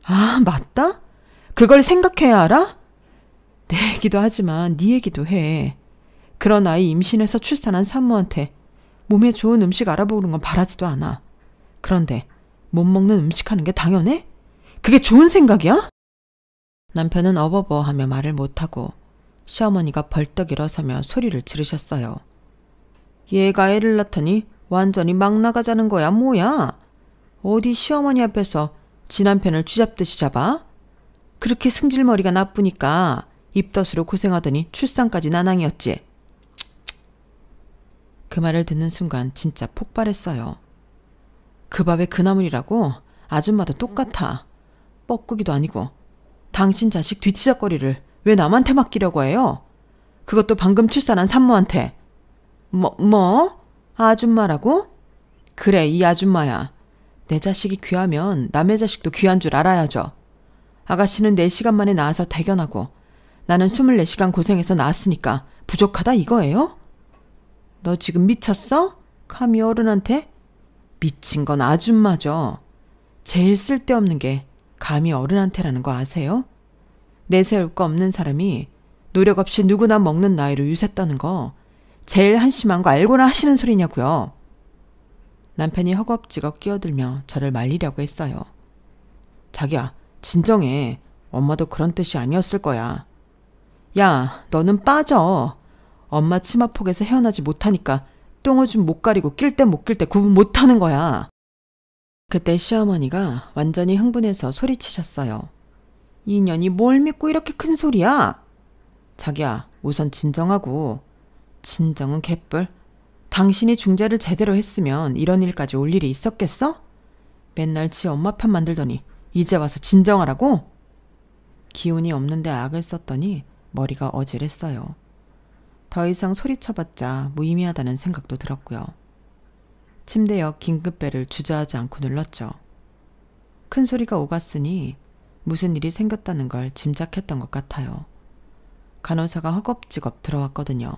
아, 맞다? 그걸 생각해야 알아? 내 얘기도 하지만 네 얘기도 해. 그런 아이 임신해서 출산한 산모한테 몸에 좋은 음식 알아보는 건 바라지도 않아. 그런데 못 먹는 음식 하는 게 당연해? 그게 좋은 생각이야? 남편은 어버버하며 말을 못하고 시어머니가 벌떡 일어서며 소리를 지르셨어요. 얘가 애를 낳더니 완전히 막 나가자는 거야 뭐야? 어디 시어머니 앞에서 지 남편을 쥐잡듯이 잡아? 그렇게 승질머리가 나쁘니까 입덧으로 고생하더니 출산까지 나낭이었지. 그 말을 듣는 순간 진짜 폭발했어요. 그 밥에 그 나물이라고? 아줌마도 똑같아. 뻐꾸기도 아니고. 당신 자식 뒤치작거리를 왜 남한테 맡기려고 해요? 그것도 방금 출산한 산모한테. 뭐? 아줌마라고? 그래, 이 아줌마야. 내 자식이 귀하면 남의 자식도 귀한 줄 알아야죠. 아가씨는 4시간 만에 낳아서 대견하고 나는 24시간 고생해서 낳았으니까 부족하다 이거예요? 너 지금 미쳤어? 감히 어른한테? 미친 건 아줌마죠. 제일 쓸데없는 게 감히 어른한테라는 거 아세요? 내세울 거 없는 사람이 노력 없이 누구나 먹는 나이로 유세 떠는 거 제일 한심한 거 알고나 하시는 소리냐고요. 남편이 허겁지겁 끼어들며 저를 말리려고 했어요. 자기야, 진정해. 엄마도 그런 뜻이 아니었을 거야. 야, 너는 빠져. 엄마 치마폭에서 헤어나지 못하니까 똥오줌 못 가리고 낄 때 못 낄 때 구분 못하는 거야. 그때 시어머니가 완전히 흥분해서 소리치셨어요. 이 년이 뭘 믿고 이렇게 큰 소리야? 자기야, 우선 진정하고. 진정은 개뿔. 당신이 중재를 제대로 했으면 이런 일까지 올 일이 있었겠어? 맨날 지 엄마 편 만들더니 이제 와서 진정하라고? 기운이 없는데 악을 썼더니 머리가 어질했어요. 더 이상 소리쳐봤자 무의미하다는 생각도 들었고요. 침대 옆 긴급벨을 주저하지 않고 눌렀죠. 큰 소리가 오갔으니 무슨 일이 생겼다는 걸 짐작했던 것 같아요. 간호사가 허겁지겁 들어왔거든요.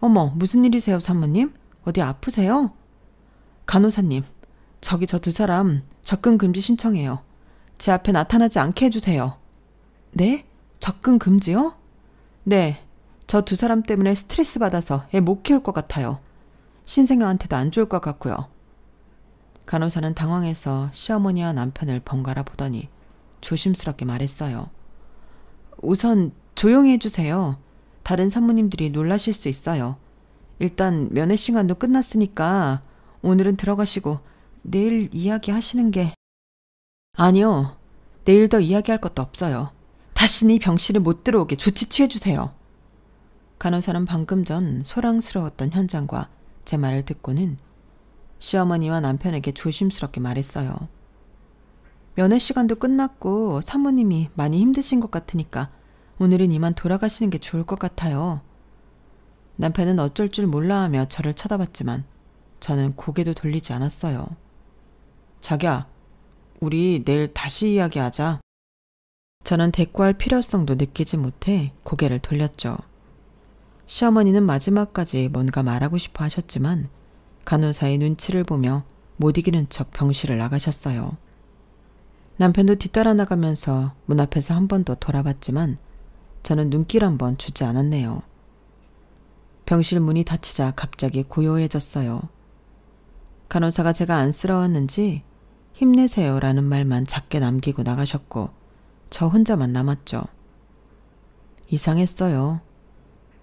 어머, 무슨 일이세요, 사모님? 어디 아프세요? 간호사님, 저기 저 2사람 접근 금지 신청해요. 제 앞에 나타나지 않게 해주세요. 네? 접근 금지요? 네, 저 2사람 때문에 스트레스 받아서 애 못 키울 것 같아요. 신생아한테도 안 좋을 것 같고요. 간호사는 당황해서 시어머니와 남편을 번갈아 보더니 조심스럽게 말했어요. 우선 조용히 해주세요. 다른 산모님들이 놀라실 수 있어요. 일단 면회 시간도 끝났으니까 오늘은 들어가시고 내일 이야기하시는 게... 아니요. 내일 더 이야기할 것도 없어요. 다시는 이 병실에 못 들어오게 조치 취해주세요. 간호사는 방금 전 소랑스러웠던 현장과 제 말을 듣고는 시어머니와 남편에게 조심스럽게 말했어요. 면회 시간도 끝났고 사모님이 많이 힘드신 것 같으니까 오늘은 이만 돌아가시는 게 좋을 것 같아요. 남편은 어쩔 줄 몰라하며 저를 쳐다봤지만 저는 고개도 돌리지 않았어요. 자기야, 우리 내일 다시 이야기하자. 저는 대꾸할 필요성도 느끼지 못해 고개를 돌렸죠. 시어머니는 마지막까지 뭔가 말하고 싶어 하셨지만 간호사의 눈치를 보며 못 이기는 척 병실을 나가셨어요. 남편도 뒤따라 나가면서 문 앞에서 한 번 더 돌아봤지만 저는 눈길 한 번 주지 않았네요. 병실 문이 닫히자 갑자기 고요해졌어요. 간호사가 제가 안쓰러웠는지 힘내세요라는 말만 작게 남기고 나가셨고 저 혼자만 남았죠. 이상했어요.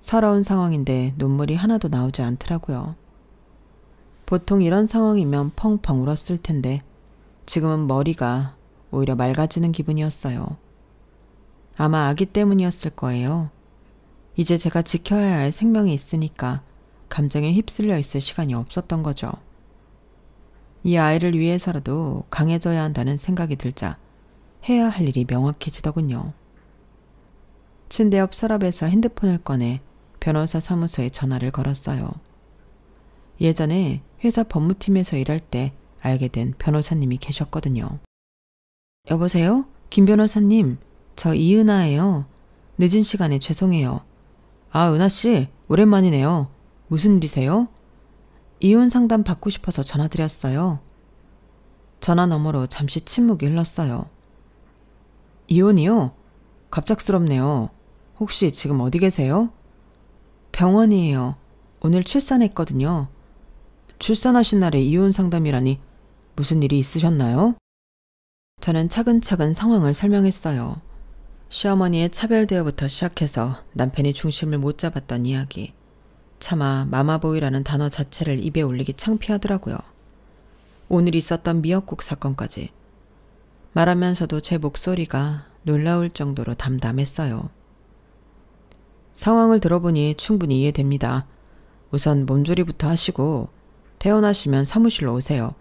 서러운 상황인데 눈물이 하나도 나오지 않더라고요. 보통 이런 상황이면 펑펑 울었을 텐데 지금은 머리가 오히려 맑아지는 기분이었어요. 아마 아기 때문이었을 거예요. 이제 제가 지켜야 할 생명이 있으니까 감정에 휩쓸려 있을 시간이 없었던 거죠. 이 아이를 위해서라도 강해져야 한다는 생각이 들자 해야 할 일이 명확해지더군요. 침대 옆 서랍에서 핸드폰을 꺼내 변호사 사무소에 전화를 걸었어요. 예전에 회사 법무팀에서 일할 때 알게 된 변호사님이 계셨거든요. 여보세요? 김 변호사님, 저 이은하예요. 늦은 시간에 죄송해요. 아, 은하씨, 오랜만이네요. 무슨 일이세요? 이혼 상담 받고 싶어서 전화드렸어요. 전화 너머로 잠시 침묵이 흘렀어요. 이혼이요? 갑작스럽네요. 혹시 지금 어디 계세요? 병원이에요. 오늘 출산했거든요. 출산하신 날에 이혼 상담이라니 무슨 일이 있으셨나요? 저는 차근차근 상황을 설명했어요. 시어머니의 차별 대우부터 시작해서 남편이 중심을 못 잡았던 이야기. 차마 마마보이라는 단어 자체를 입에 올리기 창피하더라고요. 오늘 있었던 미역국 사건까지. 말하면서도 제 목소리가 놀라울 정도로 담담했어요. 상황을 들어보니 충분히 이해됩니다. 우선 몸조리부터 하시고 퇴원하시면 사무실로 오세요.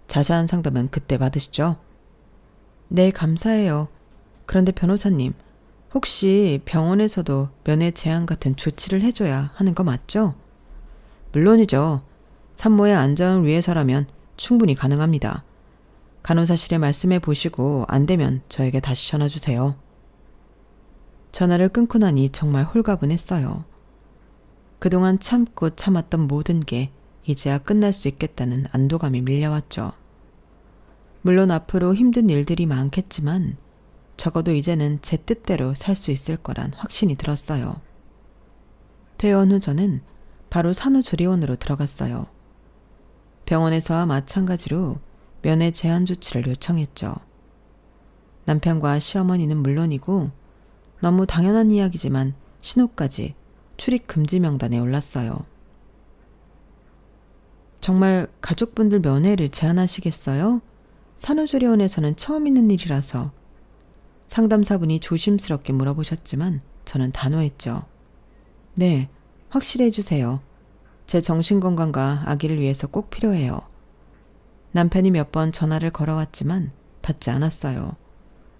자세한 상담은 그때 받으시죠? 네, 감사해요. 그런데 변호사님, 혹시 병원에서도 면회 제한 같은 조치를 해줘야 하는 거 맞죠? 물론이죠. 산모의 안전을 위해서라면 충분히 가능합니다. 간호사실에 말씀해 보시고 안 되면 저에게 다시 전화 주세요. 전화를 끊고 나니 정말 홀가분했어요. 그동안 참고 참았던 모든 게 이제야 끝날 수 있겠다는 안도감이 밀려왔죠. 물론 앞으로 힘든 일들이 많겠지만 적어도 이제는 제 뜻대로 살 수 있을 거란 확신이 들었어요. 퇴원 후 저는 바로 산후조리원으로 들어갔어요. 병원에서와 마찬가지로 면회 제한 조치를 요청했죠. 남편과 시어머니는 물론이고 너무 당연한 이야기지만 신우까지 출입 금지 명단에 올랐어요. 정말 가족분들 면회를 제한하시겠어요? 산후조리원에서는 처음 있는 일이라서. 상담사분이 조심스럽게 물어보셨지만 저는 단호했죠. 네, 확실해 주세요. 제 정신건강과 아기를 위해서 꼭 필요해요. 남편이 몇 번 전화를 걸어왔지만 받지 않았어요.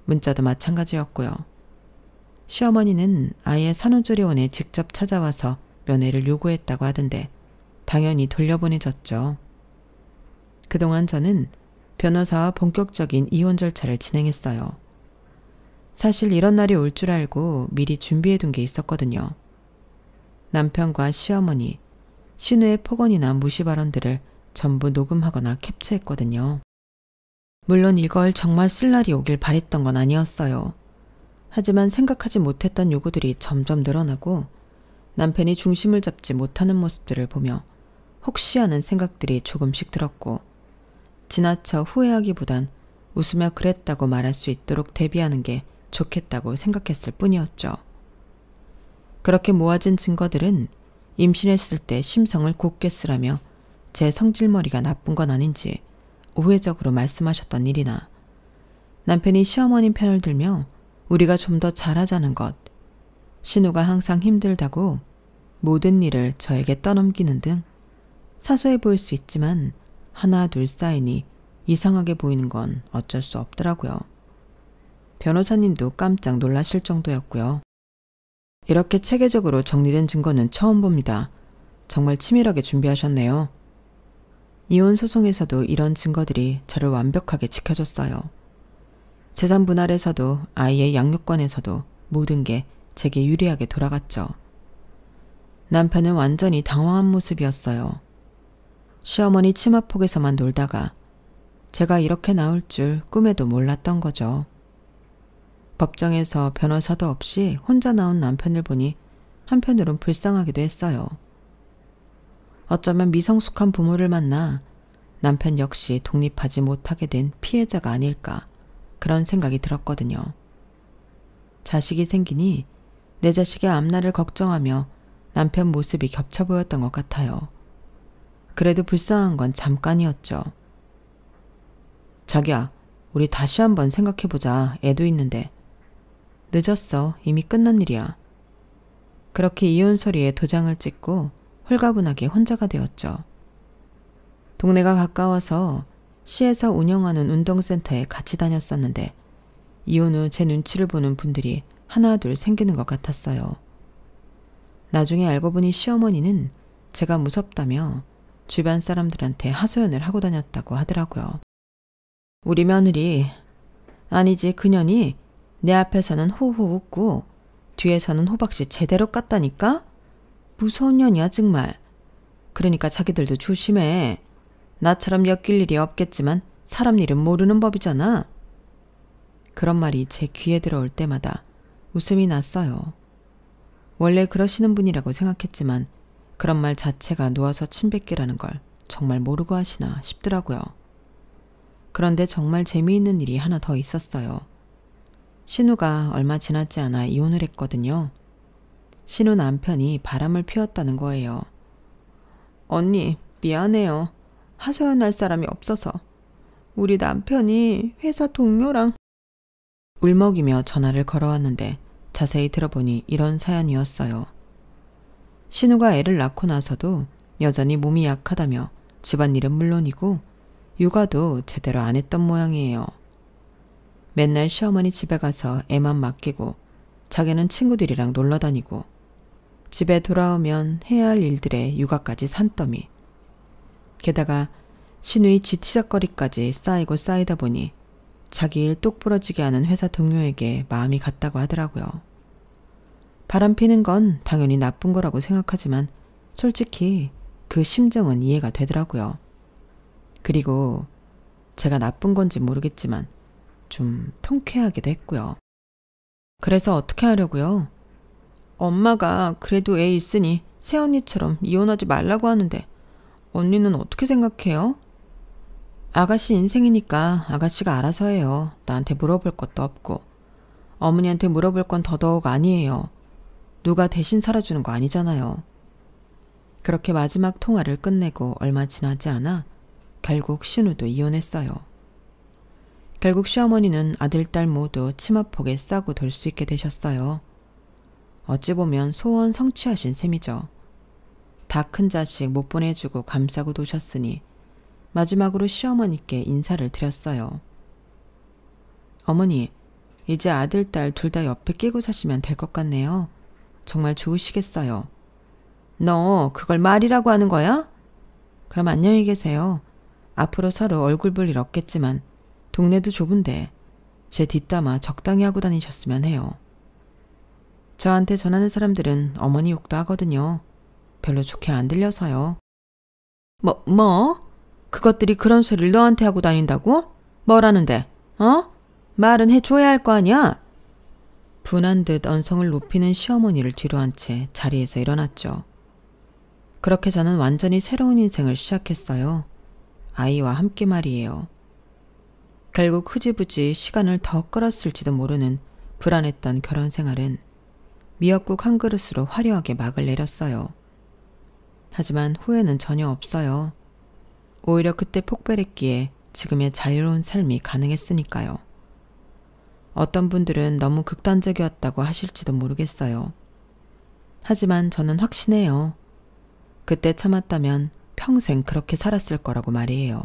문자도 마찬가지였고요. 시어머니는 아예 산후조리원에 직접 찾아와서 면회를 요구했다고 하던데 당연히 돌려보내졌죠. 그동안 저는 변호사와 본격적인 이혼 절차를 진행했어요. 사실 이런 날이 올 줄 알고 미리 준비해둔 게 있었거든요. 남편과 시어머니, 신우의 폭언이나 무시 발언들을 전부 녹음하거나 캡처했거든요. 물론 이걸 정말 쓸 날이 오길 바랬던 건 아니었어요. 하지만 생각하지 못했던 요구들이 점점 늘어나고 남편이 중심을 잡지 못하는 모습들을 보며 혹시 하는 생각들이 조금씩 들었고 지나쳐 후회하기보단 웃으며 그랬다고 말할 수 있도록 대비하는 게 좋겠다고 생각했을 뿐이었죠. 그렇게 모아진 증거들은 임신했을 때 심성을 곧게 쓰라며 제 성질머리가 나쁜 건 아닌지 우회적으로 말씀하셨던 일이나 남편이 시어머니 편을 들며 우리가 좀 더 잘하자는 것, 신우가 항상 힘들다고 모든 일을 저에게 떠넘기는 등 사소해 보일 수 있지만 하나 둘 쌓이니 이상하게 보이는 건 어쩔 수 없더라고요. 변호사님도 깜짝 놀라실 정도였고요. 이렇게 체계적으로 정리된 증거는 처음 봅니다. 정말 치밀하게 준비하셨네요. 이혼 소송에서도 이런 증거들이 저를 완벽하게 지켜줬어요. 재산 분할에서도 아이의 양육권에서도 모든 게 제게 유리하게 돌아갔죠. 남편은 완전히 당황한 모습이었어요. 시어머니 치마폭에서만 놀다가 제가 이렇게 나올 줄 꿈에도 몰랐던 거죠. 법정에서 변호사도 없이 혼자 나온 남편을 보니 한편으론 불쌍하기도 했어요. 어쩌면 미성숙한 부모를 만나 남편 역시 독립하지 못하게 된 피해자가 아닐까 그런 생각이 들었거든요. 자식이 생기니 내 자식의 앞날을 걱정하며 남편 모습이 겹쳐 보였던 것 같아요. 그래도 불쌍한 건 잠깐이었죠. 자기야, 우리 다시 한번 생각해보자. 애도 있는데. 늦었어. 이미 끝난 일이야. 그렇게 이혼 소리에 도장을 찍고 홀가분하게 혼자가 되었죠. 동네가 가까워서 시에서 운영하는 운동센터에 같이 다녔었는데 이혼 후 제 눈치를 보는 분들이 하나 둘 생기는 것 같았어요. 나중에 알고 보니 시어머니는 제가 무섭다며 주변 사람들한테 하소연을 하고 다녔다고 하더라고요. 우리 며느리, 아니지 그년이 내 앞에서는 호호 웃고 뒤에서는 호박씨 제대로 깠다니까? 무서운 년이야 정말. 그러니까 자기들도 조심해. 나처럼 엮일 일이 없겠지만 사람 일은 모르는 법이잖아. 그런 말이 제 귀에 들어올 때마다 웃음이 났어요. 원래 그러시는 분이라고 생각했지만 그런 말 자체가 누워서 침 뱉기라는 걸 정말 모르고 하시나 싶더라고요. 그런데 정말 재미있는 일이 하나 더 있었어요. 신우가 얼마 지나지 않아 이혼을 했거든요. 신우 남편이 바람을 피웠다는 거예요. 언니, 미안해요. 하소연할 사람이 없어서. 우리 남편이 회사 동료랑 울먹이며 전화를 걸어왔는데 자세히 들어보니 이런 사연이었어요. 신우가 애를 낳고 나서도 여전히 몸이 약하다며 집안일은 물론이고 육아도 제대로 안 했던 모양이에요. 맨날 시어머니 집에 가서 애만 맡기고 자기는 친구들이랑 놀러 다니고 집에 돌아오면 해야 할 일들에 육아까지 산더미. 게다가 신우의 지치작거리까지 쌓이고 쌓이다 보니 자기 일 똑부러지게 하는 회사 동료에게 마음이 갔다고 하더라고요. 바람 피는 건 당연히 나쁜 거라고 생각하지만 솔직히 그 심정은 이해가 되더라고요. 그리고 제가 나쁜 건지 모르겠지만 좀 통쾌하기도 했고요. 그래서 어떻게 하려고요? 엄마가 그래도 애 있으니 새언니처럼 이혼하지 말라고 하는데 언니는 어떻게 생각해요? 아가씨 인생이니까 아가씨가 알아서 해요. 나한테 물어볼 것도 없고. 어머니한테 물어볼 건 더더욱 아니에요. 누가 대신 살아주는 거 아니잖아요. 그렇게 마지막 통화를 끝내고 얼마 지나지 않아 결국 신우도 이혼했어요. 결국 시어머니는 아들, 딸 모두 치마폭에 싸고 돌 수 있게 되셨어요. 어찌 보면 소원 성취하신 셈이죠. 다 큰 자식 못 보내주고 감싸고 도셨으니 마지막으로 시어머니께 인사를 드렸어요. 어머니, 이제 아들, 딸 둘 다 옆에 끼고 사시면 될 것 같네요. 정말 좋으시겠어요. 너 그걸 말이라고 하는 거야? 그럼 안녕히 계세요. 앞으로 서로 얼굴 볼 일 없겠지만 동네도 좁은데 제 뒷담화 적당히 하고 다니셨으면 해요. 저한테 전하는 사람들은 어머니 욕도 하거든요. 별로 좋게 안 들려서요. 뭐? 그것들이 그런 소리를 너한테 하고 다닌다고? 뭐라는데? 말은 해줘야 할 거 아니야? 분한 듯 언성을 높이는 시어머니를 뒤로 한 채 자리에서 일어났죠. 그렇게 저는 완전히 새로운 인생을 시작했어요. 아이와 함께 말이에요. 결국 흐지부지 시간을 더 끌었을지도 모르는 불안했던 결혼 생활은 미역국 한 그릇으로 화려하게 막을 내렸어요. 하지만 후회는 전혀 없어요. 오히려 그때 폭발했기에 지금의 자유로운 삶이 가능했으니까요. 어떤 분들은 너무 극단적이었다고 하실지도 모르겠어요. 하지만 저는 확신해요. 그때 참았다면 평생 그렇게 살았을 거라고 말이에요.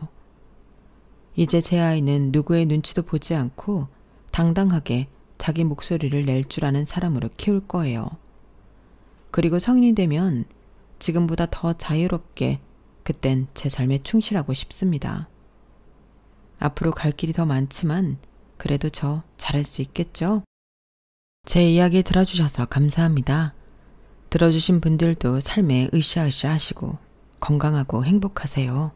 이제 제 아이는 누구의 눈치도 보지 않고 당당하게 자기 목소리를 낼 줄 아는 사람으로 키울 거예요. 그리고 성인이 되면 지금보다 더 자유롭게 그땐 제 삶에 충실하고 싶습니다. 앞으로 갈 길이 더 많지만 그래도 저 잘할 수 있겠죠? 제 이야기 들어주셔서 감사합니다. 들어주신 분들도 삶에 으쌰으쌰 하시고 건강하고 행복하세요.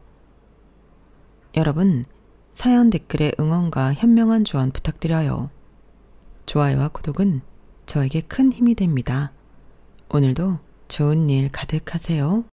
여러분, 사연 댓글에 응원과 현명한 조언 부탁드려요. 좋아요와 구독은 저에게 큰 힘이 됩니다. 오늘도 좋은 일 가득하세요.